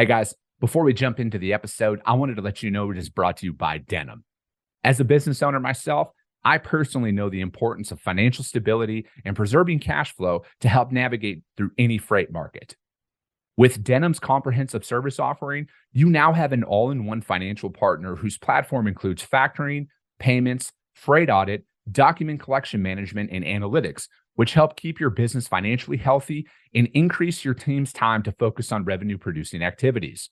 Hey guys, before we jump into the episode, I wanted to let you know it is brought to you by Denim. As a business owner myself, I personally know the importance of financial stability and preserving cash flow to help navigate through any freight market. With Denim's comprehensive service offering, you now have an all in one financial partner whose platform includes factoring, payments, freight audit, document collection management, and analytics, which help keep your business financially healthy and increase your team's time to focus on revenue producing activities.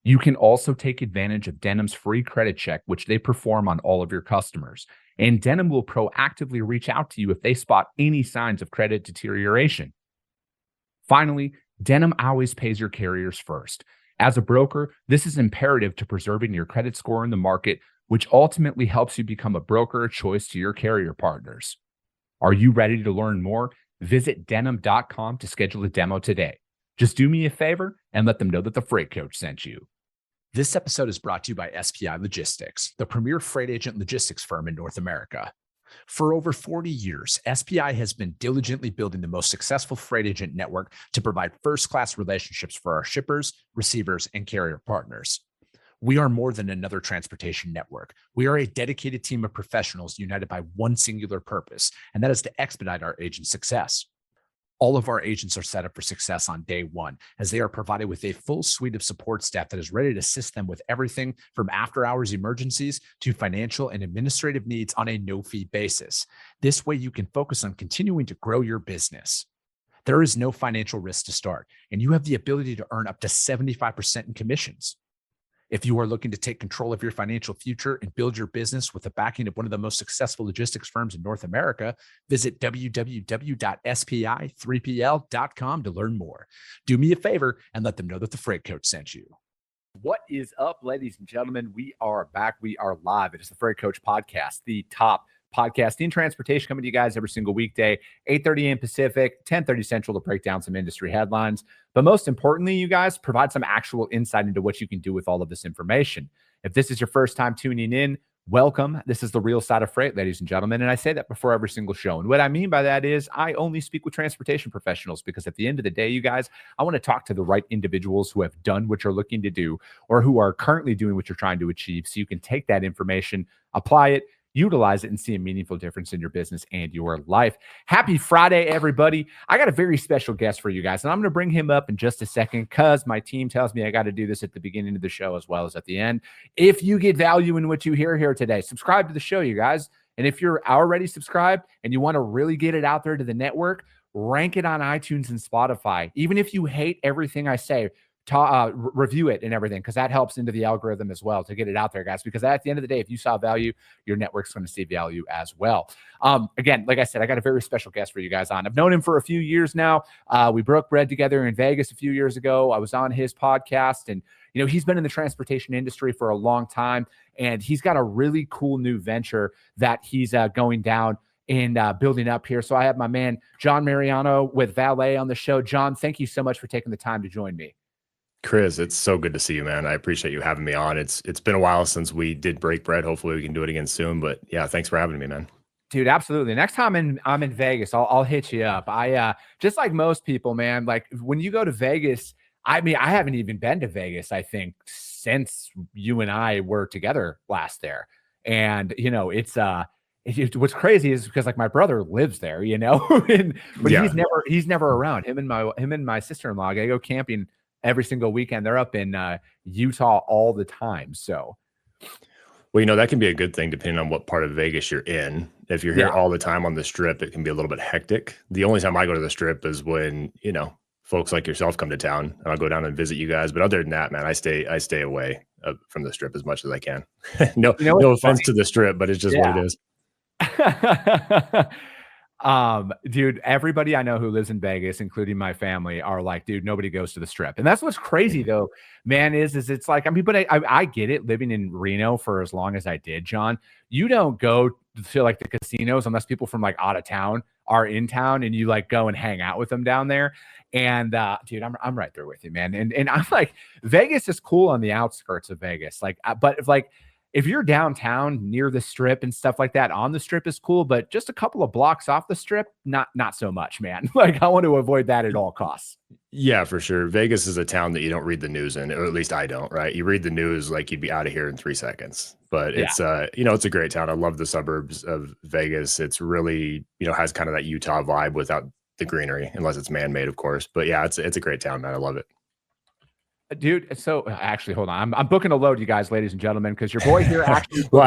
You can also take advantage of Denim's free credit check, which they perform on all of your customers. And Denim will proactively reach out to you if they spot any signs of credit deterioration. Finally, Denim always pays your carriers first. As a broker, this is imperative to preserving your credit score in the market, which ultimately helps you become a broker of choice to your carrier partners. Are you ready to learn more? Visit denim.com to schedule a demo today. Just do me a favor and let them know that the Freight Coach sent you. This episode is brought to you by SPI Logistics, the premier freight agent logistics firm in North America. For over 40 years, SPI has been diligently building the most successful freight agent network to provide first-class relationships for our shippers, receivers, and carrier partners. We are more than another transportation network. We are a dedicated team of professionals united by one singular purpose, and that is to expedite our agents' success. All of our agents are set up for success on day one, as they are provided with a full suite of support staff that is ready to assist them with everything from after-hours emergencies to financial and administrative needs on a no-fee basis. This way, you can focus on continuing to grow your business. There is no financial risk to start, and you have the ability to earn up to 75% in commissions. If you are looking to take control of your financial future and build your business with the backing of one of the most successful logistics firms in North America, visit www.spi3pl.com to learn more. Do me a favor and let them know that the Freight Coach sent you. What is up, ladies and gentlemen? We are back. We are live. It is the Freight Coach Podcast, the top podcast in transportation, coming to you guys every single weekday, 8:30 a.m. Pacific, 10:30 Central, to break down some industry headlines. But most importantly, you guys provide some actual insight into what you can do with all of this information. If this is your first time tuning in, welcome. This is the real side of freight, ladies and gentlemen. And I say that before every single show. And what I mean by that is I only speak with transportation professionals, because at the end of the day, you guys, I want to talk to the right individuals who have done what you're looking to do or who are currently doing what you're trying to achieve, so you can take that information, apply it, utilize it, and see a meaningful difference in your business and your life. Happy Friday, everybody. I got a very special guest for you guys, and I'm going to bring him up in just a second because my team tells me I got to do this at the beginning of the show as well as at the end. If you get value in what you hear here today, subscribe to the show, you guys. And if you're already subscribed and you want to really get it out there to the network, rank it on iTunes and Spotify. Even if you hate everything I say, review it and everything, because that helps into the algorithm as well to get it out there, guys, because at the end of the day, if you saw value, your network's going to see value as well. Again, like I said, I got a very special guest for you guys on. I've known him for a few years now. We broke bread together in Vegas a few years ago. I was on his podcast, and he's been in the transportation industry for a long time, and he's got a really cool new venture that he's going down and building up here. So I have my man John Marienau with Valey on the show. John, thank you so much for taking the time to join me. Chris, it's so good to see you, man. I appreciate you having me on. It's been a while since we did break bread. Hopefully we can do it again soon. But yeah, thanks for having me, man. Dude, absolutely. Next time I'm in Vegas, I'll hit you up. I just like most people, man, like when you go to Vegas, I mean, I haven't even been to Vegas, I think, since you and I were together last there. And what's crazy is because like my brother lives there, but yeah. he's never around. Him and my sister-in-law, they go camping every single weekend. They're up in Utah all the time. So, well, that can be a good thing depending on what part of Vegas you're in. If you're here all the time on the Strip, it can be a little bit hectic. The only time I go to the Strip is when, folks like yourself come to town, and I'll go down and visit you guys. But other than that, man, I stay away from the Strip as much as I can. No offense to the Strip, but it's just what it is. Dude, everybody I know who lives in Vegas, including my family, are like, dude, nobody goes to the Strip. And that's what's crazy though, man, is it's like, I mean, but I get it, living in Reno for as long as I did, John. You don't go to like the casinos unless people from like out of town are in town and you like go and hang out with them down there. And dude, I'm right there with you, man. And I'm like, Vegas is cool on the outskirts of Vegas. Like, but if like if you're downtown near the strip and stuff like that, on the strip is cool, but just a couple of blocks off the strip, not so much, man. Like, I want to avoid that at all costs. Yeah, for sure. Vegas is a town that you don't read the news in, or at least I don't, right? You read the news like you'd be out of here in 3 seconds. But Yeah. it's it's a great town. I love the suburbs of Vegas. It's really, has kind of that Utah vibe without the greenery, unless it's man-made, of course. But yeah, it's a great town, man. I love it. Dude, so actually, hold on. I'm booking a load, you guys, ladies and gentlemen, because your boy here actually. Well,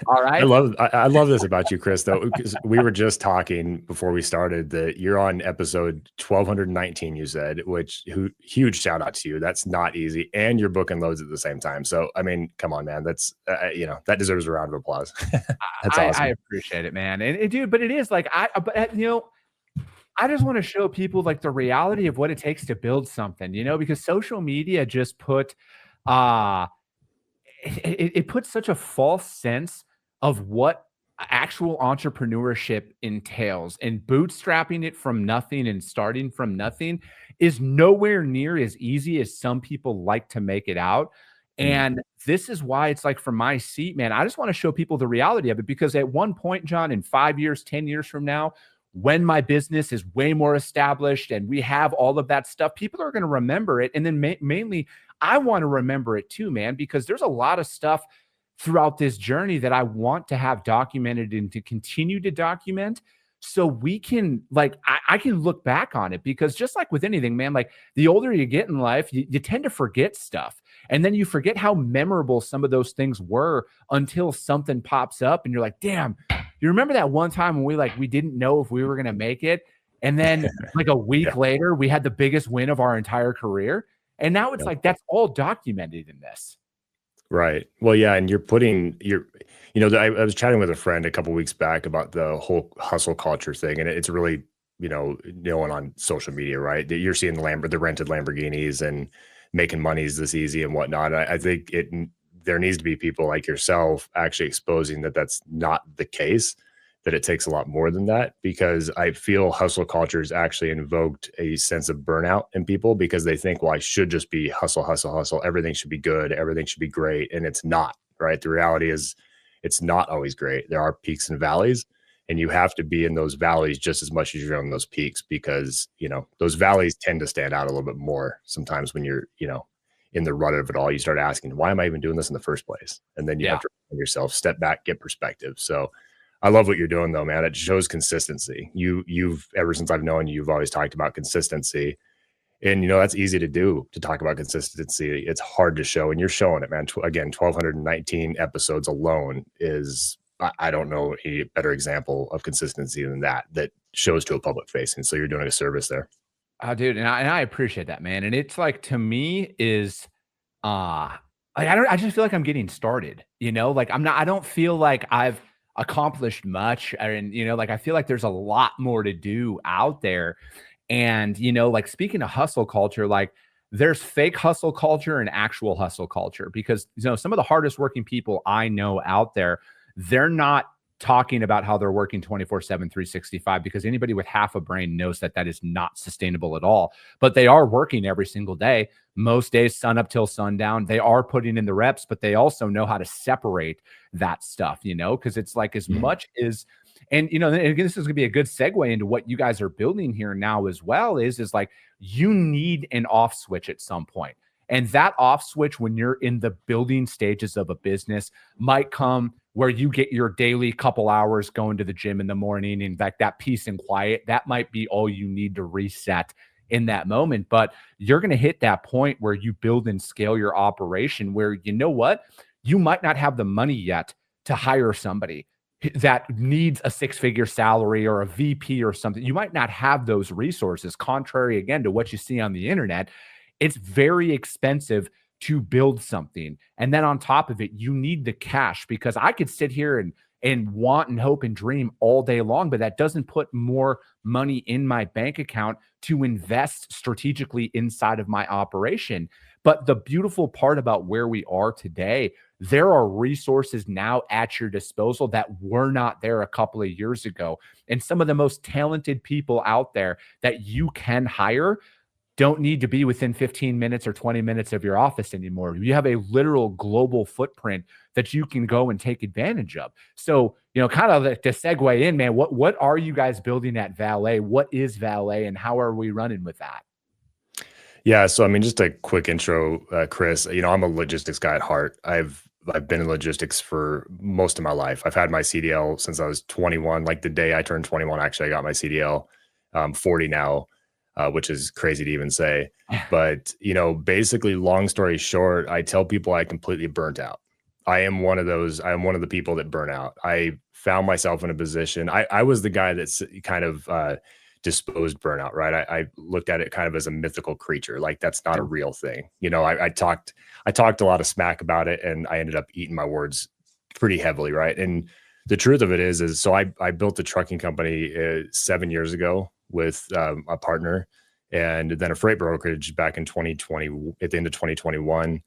all right. I love this about you, Chris, though, because we were just talking before we started that you're on episode 1219, you said, which huge shout out to you. That's not easy. And you're booking loads at the same time. So, I mean, come on, man. That's, that deserves a round of applause. That's awesome. I appreciate it, man. And dude, but it is like, I just want to show people like the reality of what it takes to build something, because social media just put, it puts such a false sense of what actual entrepreneurship entails, and bootstrapping it from nothing and starting from nothing is nowhere near as easy as some people like to make it out. And this is why it's like, from my seat, man, I just want to show people the reality of it, because at one point, John, in 5 years, 10 years from now, when my business is way more established and we have all of that stuff, people are going to remember it. And then mainly, I want to remember it too, man, because there's a lot of stuff throughout this journey that I want to have documented and to continue to document, so we can, like, I can look back on it, because just like with anything, man, like the older you get in life, you tend to forget stuff. And then you forget how memorable some of those things were until something pops up and you're like, damn, you remember that one time when we didn't know if we were going to make it? And then like a week later, we had the biggest win of our entire career. And now it's like, that's all documented in this. Right. Well, yeah. And I was chatting with a friend a couple weeks back about the whole hustle culture thing. And it's really, known on social media, right? That you're seeing the rented Lamborghinis and making monies this easy and whatnot. I think there needs to be people like yourself actually exposing that that's not the case, that it takes a lot more than that, because I feel hustle culture has actually invoked a sense of burnout in people, because they think, well, I should just be hustle, hustle, hustle. Everything should be good. Everything should be great. And it's not, right? The reality is it's not always great. There are peaks and valleys, and you have to be in those valleys just as much as you're on those peaks, because, those valleys tend to stand out a little bit more sometimes when you're, in the rut of it all. You start asking, why am I even doing this in the first place? And then you have to remind yourself, step back, get perspective. So I love what you're doing, though, man. It shows consistency. You've ever since I've known you, you've always talked about consistency, and that's easy to do, to talk about consistency. It's hard to show, and you're showing it, man. Again, 1219 episodes alone is, I don't know a better example of consistency than that shows to a public face. And so you're doing a service there. Dude, and I appreciate that, man. And it's like, to me, is I just feel like I'm getting started. Like I don't feel like I've accomplished much, and I feel like there's a lot more to do out there. And like, speaking of hustle culture, like there's fake hustle culture and actual hustle culture, because some of the hardest working people I know out there, they're not talking about how they're working 24/7, 365, because anybody with half a brain knows that that is not sustainable at all. But they are working every single day, most days, sun up till sundown. They are putting in the reps, but they also know how to separate that stuff, because it's like, as much as, and and again, this is gonna be a good segue into what you guys are building here now as well, is like, you need an off switch at some point. And that off switch, when you're in the building stages of a business, might come where you get your daily couple hours going to the gym in the morning, and that peace and quiet, that might be all you need to reset in that moment. But you're going to hit that point where you build and scale your operation, where, you might not have the money yet to hire somebody that needs a 6-figure salary or a VP or something. You might not have those resources, contrary again to what you see on the internet. It's very expensive to build something. And then on top of it, you need the cash, because I could sit here and want and hope and dream all day long, but that doesn't put more money in my bank account to invest strategically inside of my operation. But the beautiful part about where we are today, there are resources now at your disposal that were not there a couple of years ago. And some of the most talented people out there that you can hire don't need to be within 15 minutes or 20 minutes of your office anymore. You have a literal global footprint that you can go and take advantage of. So, kind of to segue in, man, what are you guys building at Valet? What is Valet and how are we running with that? Yeah. So, I mean, just a quick intro, Chris, I'm a logistics guy at heart. I've been in logistics for most of my life. I've had my CDL since I was 21. Like the day I turned 21, actually, I got my CDL. 40 now. Which is crazy to even say. But, basically, long story short, I tell people I completely burnt out. I am one of the people that burn out. I found myself in a position. I was the guy that's kind of disposed burnout, right? I looked at it kind of as a mythical creature. Like that's not a real thing. I talked a lot of smack about it and I ended up eating my words pretty heavily, right? And the truth of it is so I built a trucking company 7 years ago with a partner and then a freight brokerage back in 2020 at the end of 2021.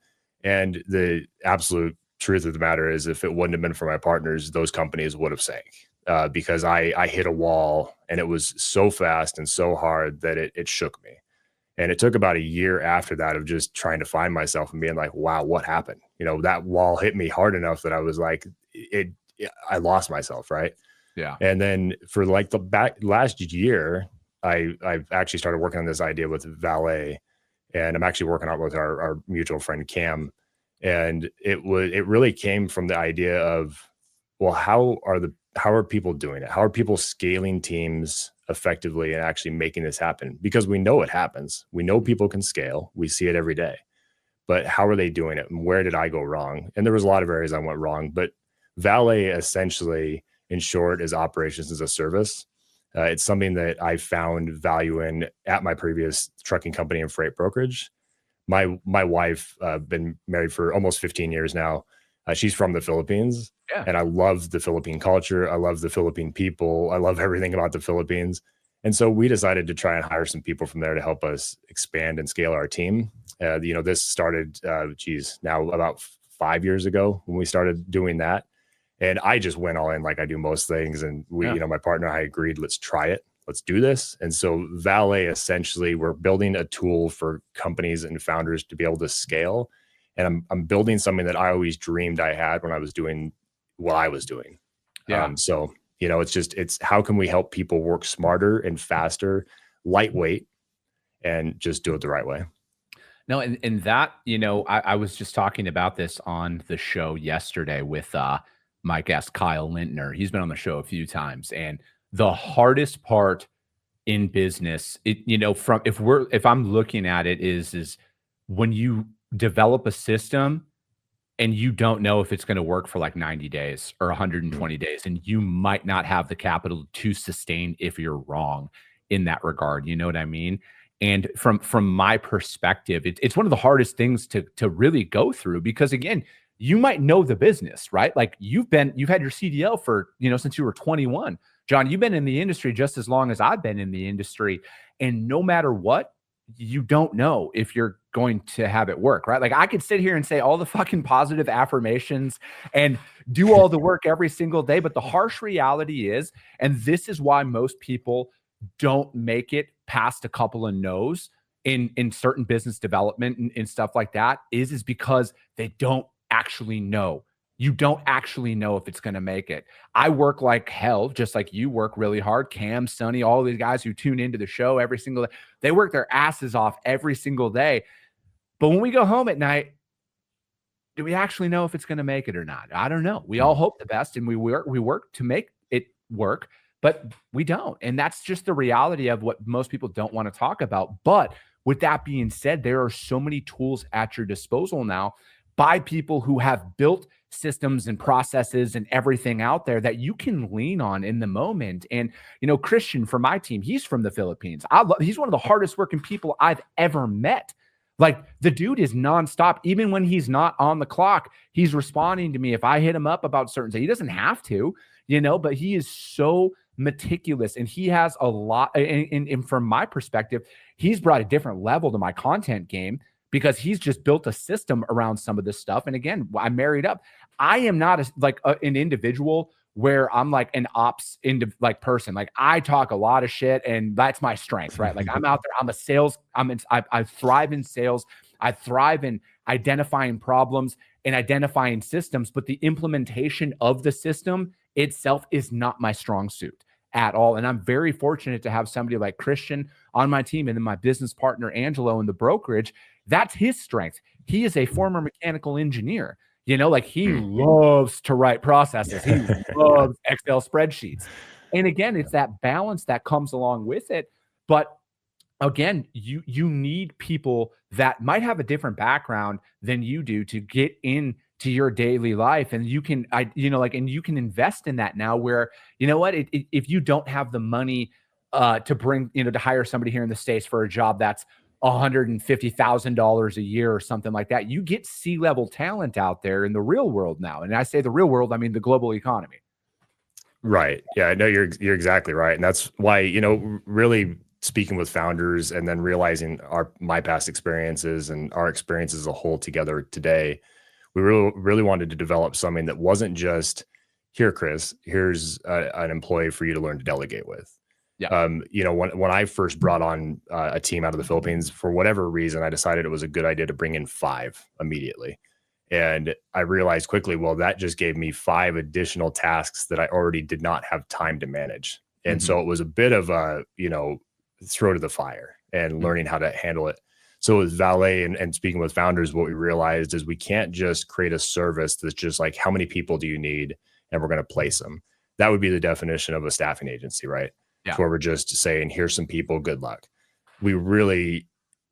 And the absolute truth of the matter is if it wouldn't have been for my partners, those companies would have sank because I hit a wall and it was so fast and so hard that it shook me. And it took about a year after that of just trying to find myself and being like, wow, what happened? That wall hit me hard enough that I was like, I lost myself. Right. Yeah. And then for like last year, I've actually started working on this idea with Valet, and I'm actually working out with our mutual friend Cam. And it really came from the idea of, well, how are people doing it? How are people scaling teams effectively and actually making this happen? Because we know it happens. We know people can scale. We see it every day. But how are they doing it? And where did I go wrong? And there was a lot of areas I went wrong, but Valet essentially, in short, is operations as a service. It's something that I found value in at my previous trucking company and freight brokerage. My wife, been married for almost 15 years now. She's from the Philippines, and I love the Philippine culture. I love the Philippine people. I love everything about the Philippines. And so we decided to try and hire some people from there to help us expand and scale our team. This started, now about 5 years ago when we started doing that. And I just went all in like I do most things. And my partner and I agreed, let's try it. Let's do this. And so Valet, essentially, we're building a tool for companies and founders to be able to scale. And I'm building something that I always dreamed I had when I was doing what I was doing. Yeah. It's how can we help people work smarter and faster, lightweight, and just do it the right way. No, and that, I was just talking about this on the show yesterday with my guest, Kyle Lintner. He's been on the show a few times. And the hardest part in business, if I'm looking at it is when you develop a system and you don't know if it's going to work for like 90 days or 120 days, and you might not have the capital to sustain if you're wrong in that regard. You know what I mean? And from my perspective, it's one of the hardest things to really go through, because again, you might know the business, right? Like you've had your CDL for, since you were 21. John, you've been in the industry just as long as I've been in the industry. And no matter what, you don't know if you're going to have it work, right? Like I could sit here and say all the fucking positive affirmations and do all the work every single day. But the harsh reality is, and this is why most people don't make it past a couple of no's in certain business development and stuff like that, is because they don't actually know. You don't actually know if it's going to make it. I work like hell, just like you work really hard. Cam, Sonny, all these guys who tune into the show every single day, they work their asses off every single day. But when we go home at night, do we actually know if it's going to make it or not? I don't know. We all hope the best and we work to make it work, but we don't. And that's just the reality of what most people don't want to talk about. But with that being said, there are so many tools at your disposal now by people who have built systems and processes and everything out there that you can lean on in the moment. And, Christian from my team, he's from the Philippines. He's one of the hardest working people I've ever met. Like the dude is nonstop. Even when he's not on the clock, he's responding to me. If I hit him up about certain things, he doesn't have to, but he is so meticulous and he has a lot. And from my perspective, he's brought a different level to my content game, because he's just built a system around some of this stuff. And again, I'm married up. I am not an individual where I'm like an ops into like person. Like I talk a lot of shit and that's my strength, right? Like I'm out there, I'm a sales, I thrive in sales. I thrive in identifying problems and identifying systems, but the implementation of the system itself is not my strong suit at all. And I'm very fortunate to have somebody like Christian on my team, and then my business partner, Angelo, in the brokerage. That's his strength. He is a former mechanical engineer. Like he loves to write processes. He loves Excel spreadsheets. And again, it's that balance that comes along with it. But again, you need people that might have a different background than you do to get into your daily life. And you can, and you can invest in that now where, if you don't have the money to bring, to hire somebody here in the States for a job that's $150,000 a year or something like that, you get C-level talent out there in the real world now. And I say the real world, I mean the global economy. Right. Yeah, no, you're exactly right. And that's why, really speaking with founders and then realizing my past experiences and our experiences as a whole together today, we really wanted to develop something that wasn't just, here, Chris, here's an employee for you to learn to delegate with. Yeah. When I first brought on a team out of the Philippines, for whatever reason, I decided it was a good idea to bring in 5 immediately. And I realized quickly, well, that just gave me 5 additional tasks that I already did not have time to manage. And so it was a bit of a, throw to the fire and learning how to handle it. So with Valet and speaking with founders, what we realized is we can't just create a service that's just like, how many people do you need? And we're going to place them. That would be the definition of a staffing agency, right? Yeah. Where we're just saying, here's some people, good luck. We really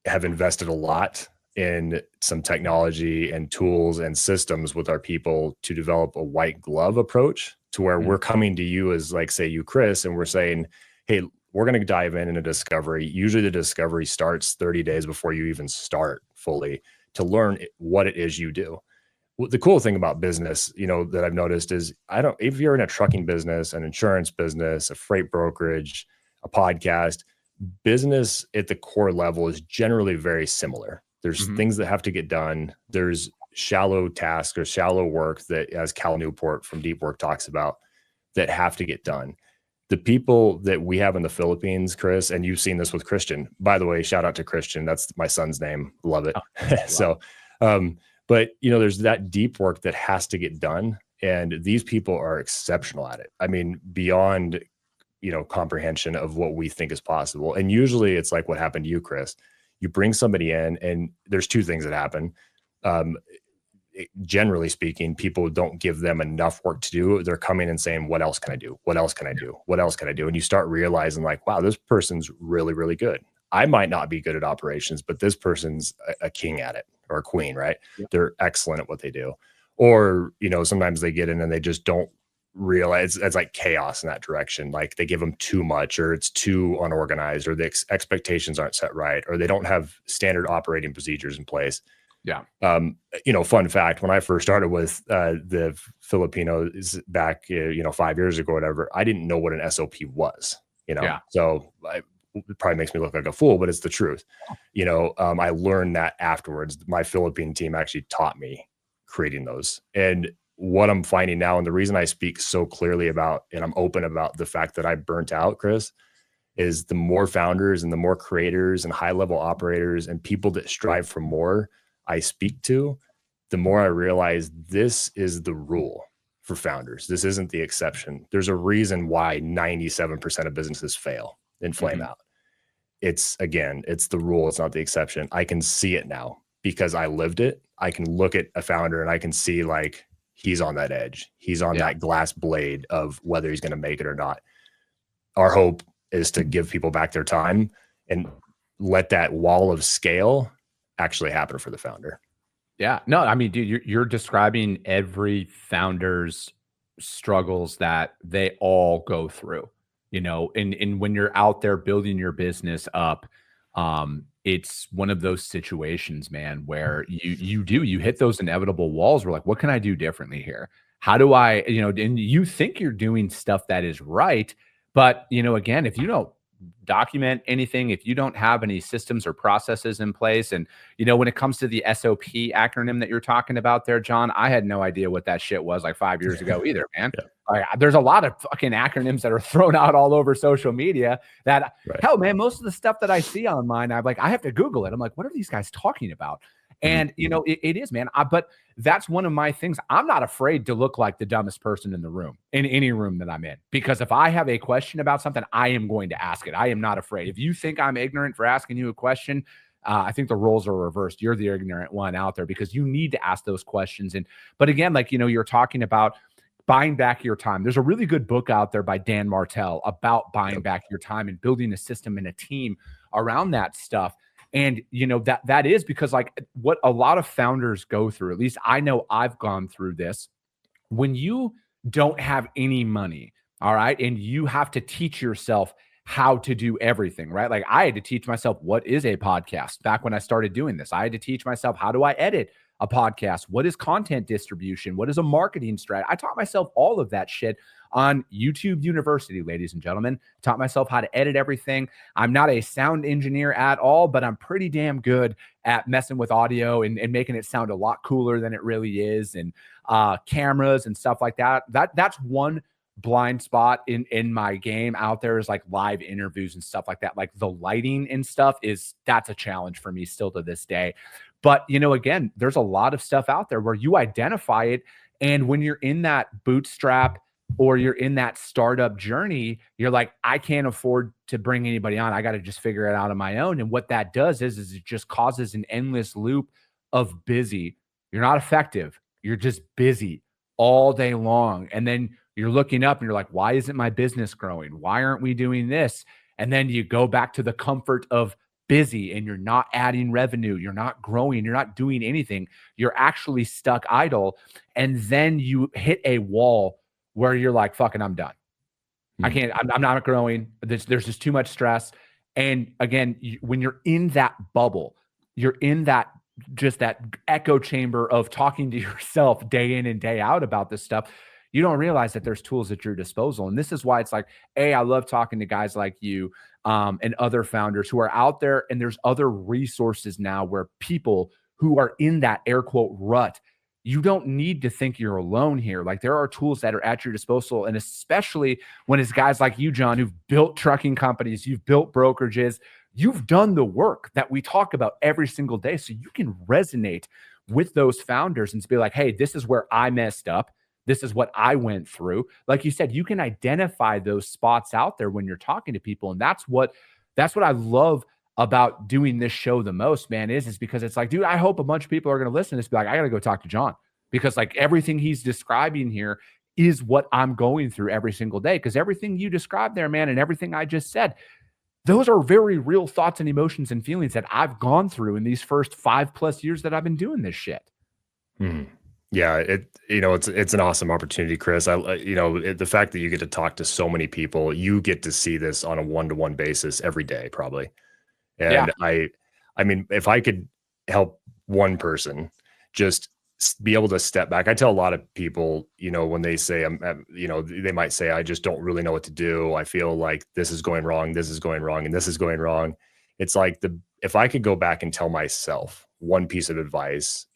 have invested a lot in some technology and tools and systems with our people to develop a white glove approach to where we're coming to you as, like, say you, Chris, and we're saying, hey, we're going to dive in a discovery. Usually the discovery starts 30 days before you even start fully to learn what it is you do. The cool thing about business, that I've noticed is if you're in a trucking business, an insurance business, a freight brokerage, a podcast, business at the core level is generally very similar. There's things that have to get done. There's shallow tasks or shallow work that, as Cal Newport from Deep Work talks about, that have to get done. The people that we have in the Philippines, Chris, and you've seen this with Christian, by the way, shout out to Christian. That's my son's name. Love it. Wow. But there's that deep work that has to get done. And these people are exceptional at it. I mean, beyond, comprehension of what we think is possible. And usually it's like what happened to you, Chris. You bring somebody in and there's 2 things that happen. Generally speaking, people don't give them enough work to do. They're coming and saying, what else can I do? What else can I do? What else can I do? And you start realizing, like, wow, this person's really, really good. I might not be good at operations, but this person's a king at it, or a queen, right? Yep. They're excellent at what they do. Or, sometimes they get in and they just don't realize it's like chaos in that direction. Like they give them too much, or it's too unorganized, or the expectations aren't set right, or they don't have standard operating procedures in place. Yeah. Fun fact, when I first started with the Filipinos back, 5 years ago, whatever, I didn't know what an SOP was, so it probably makes me look like a fool, but it's the truth. I learned that afterwards. My Philippine team actually taught me creating those. And what I'm finding now, and the reason I speak so clearly about, and I'm open about the fact that I burnt out, Chris, is the more founders and the more creators and high level operators and people that strive for more I speak to, the more I realize this is the rule for founders. This isn't the exception. There's a reason why 97% of businesses fail and flame out. It's the rule. It's not the exception. I can see it now because I lived it. I can look at a founder and I can see, like, he's on that edge. He's on that glass blade of whether he's going to make it or not. Our hope is to give people back their time and let that wall of scale actually happen for the founder. Yeah, no, I mean, dude, you're describing every founder's struggles that they all go through, and when you're out there building your business up, it's one of those situations, man, where you hit those inevitable walls. We're like, what can I do differently here? How do I, and you think you're doing stuff that is right, but again, if you don't document anything, if you don't have any systems or processes in place, and when it comes to the SOP acronym that you're talking about there, John, I had no idea what that shit was like 5 years ago either, man. Like, there's a lot of fucking acronyms that are thrown out all over social media that hell, man, most of the stuff that I see online, I have to Google it. I'm like, what are these guys talking about? And it is, man. But that's one of my things. I'm not afraid to look like the dumbest person in the room, in any room that I'm in, because if I have a question about something, I am going to ask it. I am not afraid. If you think I'm ignorant for asking you a question, I think the roles are reversed. You're the ignorant one out there because you need to ask those questions. But again, like, you're talking about buying back your time. There's a really good book out there by Dan Martell about buying back your time and building a system and a team around that stuff. And that is because, like, what a lot of founders go through, at least I know I've gone through this, when you don't have any money, all right, and you have to teach yourself how to do everything, right? Like, I had to teach myself what is a podcast back when I started doing this. I had to teach myself, how do I edit a podcast? What is content distribution? What is a marketing strat? I taught myself all of that shit on YouTube University, ladies and gentlemen. Taught myself how to edit everything. I'm not a sound engineer at all, but I'm pretty damn good at messing with audio and making it sound a lot cooler than it really is, and cameras and stuff like that. That's one blind spot in my game out there, is like live interviews and stuff like that. Like the lighting and stuff that's a challenge for me still to this day. But again, there's a lot of stuff out there where you identify it, and when you're in that bootstrap or you're in that startup journey, you're like, I can't afford to bring anybody on. I got to just figure it out on my own. And what that does is it just causes an endless loop of busy. You're not effective. You're just busy all day long. And then you're looking up and you're like, why isn't my business growing? Why aren't we doing this? And then you go back to the comfort of busy, and you're not adding revenue. You're not growing. You're not doing anything. You're actually stuck idle. And then you hit a wall where you're like, fucking, I'm done. I can't, I'm not growing. There's just too much stress. And again, when you're in that bubble, you're in that echo chamber of talking to yourself day in and day out about this stuff. You don't realize that there's tools at your disposal. And this is why it's like, I love talking to guys like you and other founders who are out there. And there's other resources now where people who are in that air quote rut, you don't need to think you're alone here. Like, there are tools that are at your disposal. And especially when it's guys like you, John, who've built trucking companies, you've built brokerages, you've done the work that we talk about every single day. So you can resonate with those founders and be like, hey, this is where I messed up. This is what I went through. Like you said, you can identify those spots out there when you're talking to people. And that's what I love about doing this show the most, man, is because it's like, dude, I hope a bunch of people are going to listen to this, be like, I got to go talk to John, because like everything he's describing here is what I'm going through every single day. Because everything you described there, man, and everything I just said, those are very real thoughts and emotions and feelings that I've gone through in these first 5+ years that I've been doing this shit. Yeah, it's an awesome opportunity, Chris. The fact that you get to talk to so many people, you get to see this on a one-to-one basis every day, probably. And I mean, if I could help one person just be able to step back. I tell a lot of people, when they say, they might say, I just don't really know what to do. I feel like this is going wrong, this is going wrong, and this is going wrong. It's like if I could go back and tell myself one piece of advice,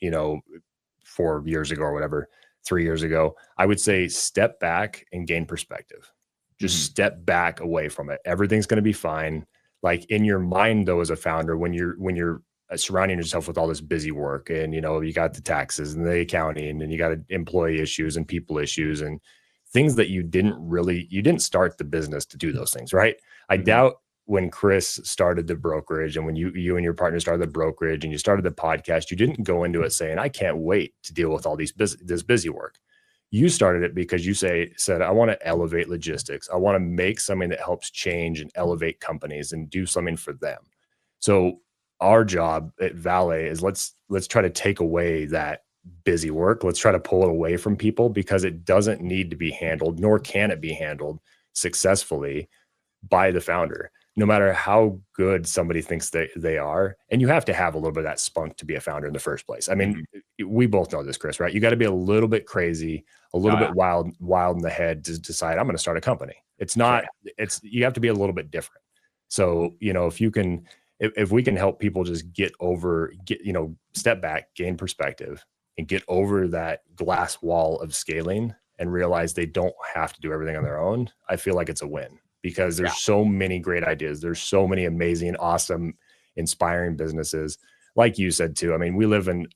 4 years ago or whatever, 3 years ago, I would say, step back and gain perspective. Just step back away from it. Everything's going to be fine. Like, in your mind, though, as a founder, when you're surrounding yourself with all this busy work, and you got the taxes and the accounting, and you got employee issues and people issues and things that you didn't start the business to do those things, right? I doubt when Chris started the brokerage, and when you and your partner started the brokerage and you started the podcast, you didn't go into it saying, I can't wait to deal with all this busy work. You started it because you said, I want to elevate logistics. I want to make something that helps change and elevate companies and do something for them. So our job at Valet is let's try to take away that busy work. Let's try to pull it away from people, because it doesn't need to be handled, nor can it be handled successfully by the founder, no matter how good somebody thinks they are. And you have to have a little bit of that spunk to be a founder in the first place. I mean, we both know this, Chris, right? You got to be a little bit crazy, a little bit wild in the head to decide, I'm going to start a company. You have to be a little bit different. So, if we can help people just step back, gain perspective, and get over that glass wall of scaling, and realize they don't have to do everything on their own, I feel like it's a win, because there's so many great ideas. There's so many amazing, awesome, inspiring businesses. Like you said too, I mean, we live in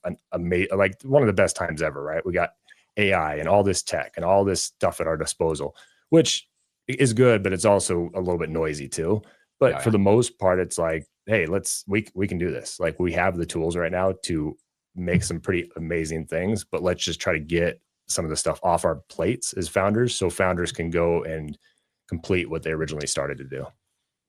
like one of the best times ever, right? We got AI and all this tech and all this stuff at our disposal, which is good, but it's also a little bit noisy too. But for the most part, it's like, hey, we can do this. Like, we have the tools right now to make some pretty amazing things, but let's just try to get some of the stuff off our plates as founders, so founders can go and complete what they originally started to do.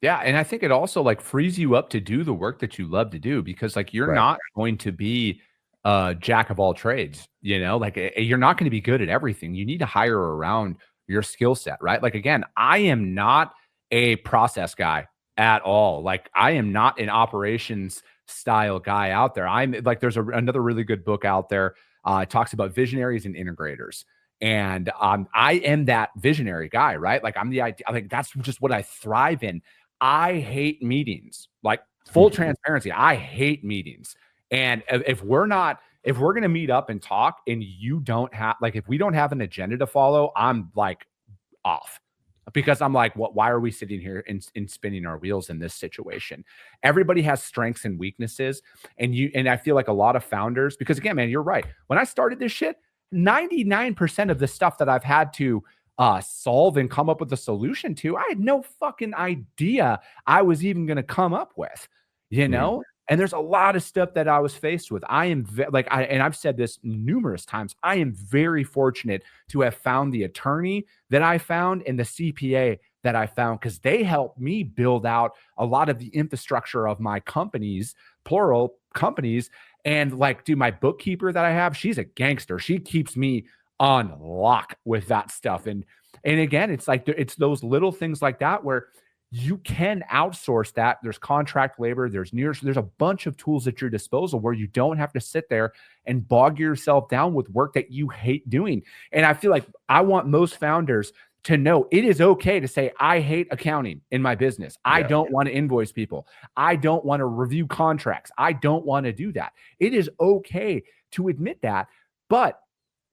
Yeah. And I think it also like frees you up to do the work that you love to do, because like you're not going to be a jack of all trades, you know, like you're not going to be good at everything. You need to hire around your skill set, right? Like, again, I am not a process guy at all. Like, I am not an operations style guy out there. I'm like, there's another really good book out there. It talks about visionaries and integrators. And I am that visionary guy, right? Like, I'm the idea. Like, that's just what I thrive in. I hate meetings, like full transparency. I hate meetings. And if we're going to meet up and talk and you don't have, like, if we don't have an agenda to follow, I'm like off, because I'm like, why are we sitting here and spinning our wheels in this situation? Everybody has strengths and weaknesses. And I feel like a lot of founders, because again, man, you're right. When I started this shit, 99% of the stuff that I've had to solve and come up with a solution to, I had no fucking idea I was even going to come up with, you know? And there's a lot of stuff that I was faced with. I am and I've said this numerous times, I am very fortunate to have found the attorney that I found and the CPA that I found, because they helped me build out a lot of the infrastructure of my companies, plural companies. And like, dude, my bookkeeper that I have, she's a gangster. She keeps me on lock with that stuff. And again, it's like, it's those little things like that where you can outsource that. There's contract labor, there's a bunch of tools at your disposal where you don't have to sit there and bog yourself down with work that you hate doing. And I feel like I want most founders to know it is okay to say, I hate accounting in my business. I don't want to invoice people. I don't want to review contracts. I don't want to do that. It is okay to admit that. But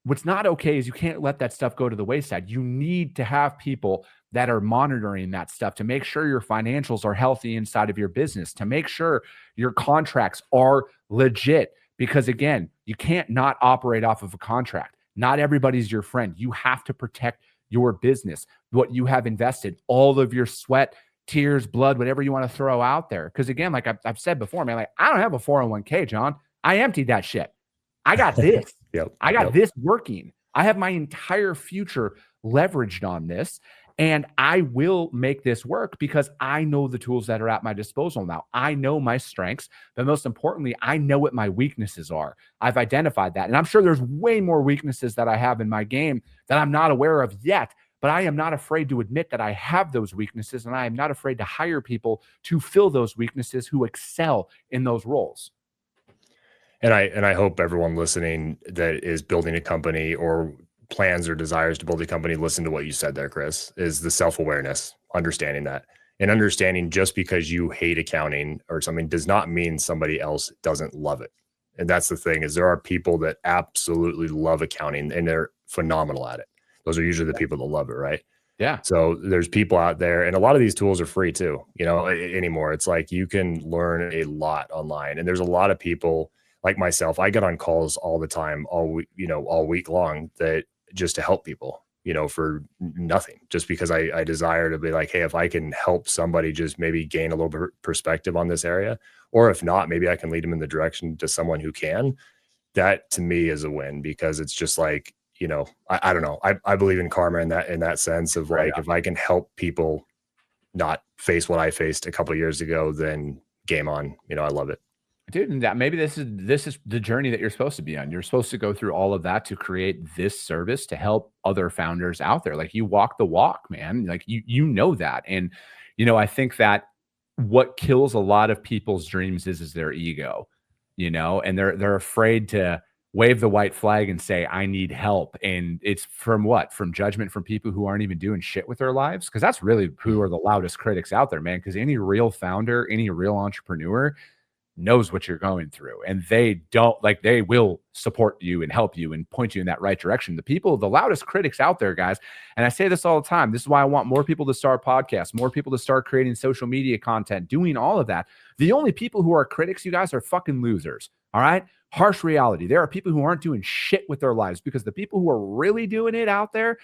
what's not okay is you can't let that stuff go to the wayside. You need to have people that are monitoring that stuff to make sure your financials are healthy inside of your business, to make sure your contracts are legit. Because again, you can't not operate off of a contract. Not everybody's your friend. You have to protect your business, what you have invested, all of your sweat, tears, blood, whatever you want to throw out there. Because again, like I've said before, man, like, I don't have a 401k, John. I emptied that shit. I got this. I got this working. I have my entire future leveraged on this, and I will make this work because I know the tools that are at my disposal now. I know my strengths, but most importantly, I know what my weaknesses are. I've identified that. And I'm sure there's way more weaknesses that I have in my game that I'm not aware of yet, but I am not afraid to admit that I have those weaknesses, and I am not afraid to hire people to fill those weaknesses who excel in those roles. And I hope everyone listening that is building a company or plans or desires to build a company, listen to what you said there, Chris, is the self-awareness, understanding that, and understanding just because you hate accounting or something does not mean somebody else doesn't love it. And that's the thing, is there are people that absolutely love accounting and they're phenomenal at it. Those are usually the people that love it, right? Yeah. So there's people out there, and a lot of these tools are free too, you know, anymore. It's like you can learn a lot online, and there's a lot of people like myself. I get on calls all the time, all week long, that just to help people, you know, for nothing, just because I desire to be like, hey, if I can help somebody just maybe gain a little bit of perspective on this area, or if not, maybe I can lead them in the direction to someone who can. That to me is a win, because it's just like, you know, I don't know. I believe in karma in that sense of like, if I can help people not face what I faced a couple of years ago, then game on. You know, I love it. Dude, and that maybe this is the journey that you're supposed to be on. You're supposed to go through all of that to create this service to help other founders out there. Like, you walk the walk, man. Like, you know that. And, you know, I think that what kills a lot of people's dreams is their ego, you know, and they're afraid to wave the white flag and say, I need help. And it's from judgment from people who aren't even doing shit with their lives. Cause that's really who are the loudest critics out there, man. Cause any real founder, any real entrepreneur, knows what you're going through, and they will support you and help you and point you in that right direction. The loudest critics out there, guys, and I say this all the time, this is why I want more people to start podcasts, more people to start creating social media content, doing all of that. The only people who are critics, you guys, are fucking losers. All right. Harsh reality. There are people who aren't doing shit with their lives, because the people who are really doing it out there,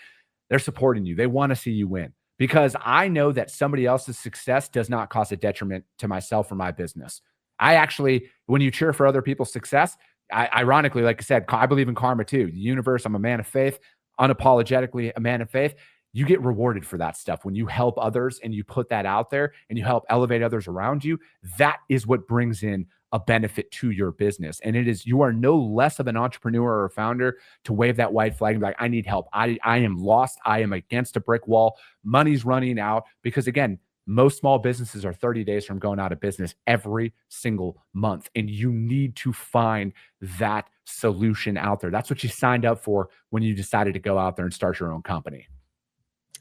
they're supporting you. They want to see you win, because I know that somebody else's success does not cause a detriment to myself or my business. I actually, when you cheer for other people's success, ironically, like I said, I believe in karma too. The universe, I'm a man of faith, unapologetically a man of faith. You get rewarded for that stuff. When you help others and you put that out there and you help elevate others around you, that is what brings in a benefit to your business. And you are no less of an entrepreneur or a founder to wave that white flag and be like, I need help. I am lost. I am against a brick wall. Money's running out. Because again, most small businesses are 30 days from going out of business every single month. And you need to find that solution out there. That's what you signed up for when you decided to go out there and start your own company.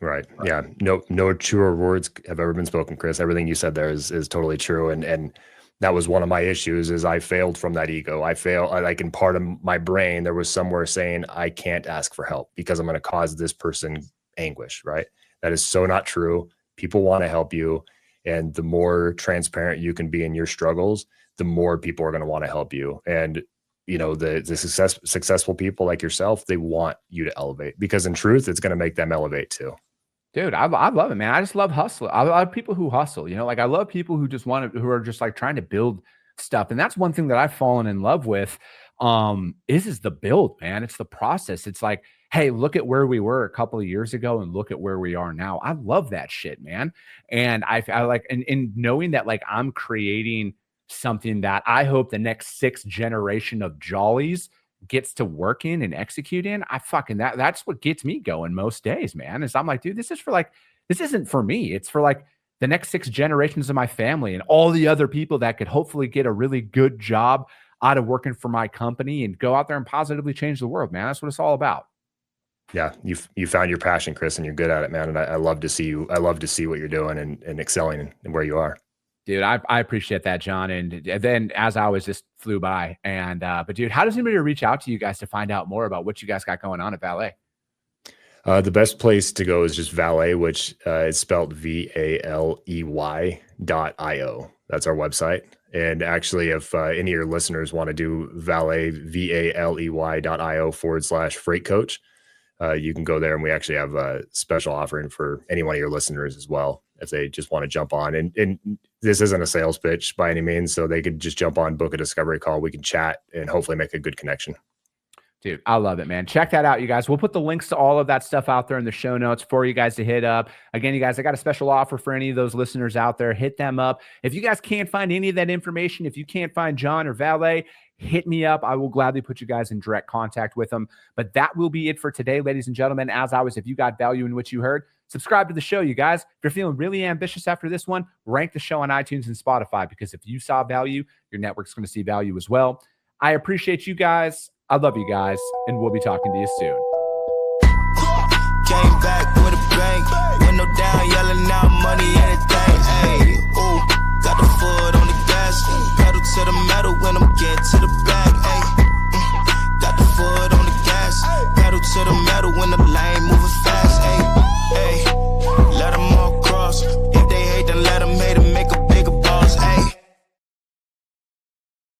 Right. Yeah. No truer words have ever been spoken, Chris. Everything you said there is totally true. And that was one of my issues, is I failed from that ego. Like in part of my brain, there was somewhere saying I can't ask for help because I'm going to cause this person anguish. Right. That is so not true. People want to help you. And the more transparent you can be in your struggles, the more people are going to want to help you. And, you know, the successful people like yourself, they want you to elevate, because in truth, it's going to make them elevate too. Dude, I love it, man. I just love hustle. I love people who hustle, you know, like I love people who who are just like trying to build stuff. And that's one thing that I've fallen in love with, is the build, man. It's the process. It's like, hey, look at where we were a couple of years ago and look at where we are now. I love that shit, man. And I like, and knowing that like I'm creating something that I hope the next 6th generation of Jollies gets to work in and execute in, that's what gets me going most days, man. Is I'm like, dude, this isn't for me. It's for like the next 6 generations of my family and all the other people that could hopefully get a really good job out of working for my company and go out there and positively change the world, man. That's what it's all about. Yeah. You found your passion, Chris, and you're good at it, man. And I love to see you. I love to see what you're doing and excelling in where you are. Dude, I appreciate that, John. And then as I was just flew by. And but dude, how does anybody reach out to you guys to find out more about what you guys got going on at Valet? The best place to go is just Valet, which is spelled VALEY.io. That's our website. And actually, if any of your listeners want to do Valet, VALEY.io/freight coach, you can go there, and we actually have a special offering for any one of your listeners as well, if they just want to jump on. And this isn't a sales pitch by any means, so they could just jump on, book a discovery call. We can chat and hopefully make a good connection. Dude, I love it, man. Check that out, you guys. We'll put the links to all of that stuff out there in the show notes for you guys to hit up. Again, you guys, I got a special offer for any of those listeners out there. Hit them up. If you guys can't find any of that information, if you can't find John or Valet, hit me up. I will gladly put you guys in direct contact with them. But that will be it for today, ladies and gentlemen. As always, if you got value in what you heard, subscribe to the show, you guys. If you're feeling really ambitious after this one, rank the show on iTunes and Spotify, because if you saw value, your network's going to see value as well. I appreciate you guys. I love you guys, and we'll be talking to you soon. Came back with a bang, window down, yelling out money, anything. Hey, ooh, got the foot on the gas, pedal to the metal when I'm getting to the back.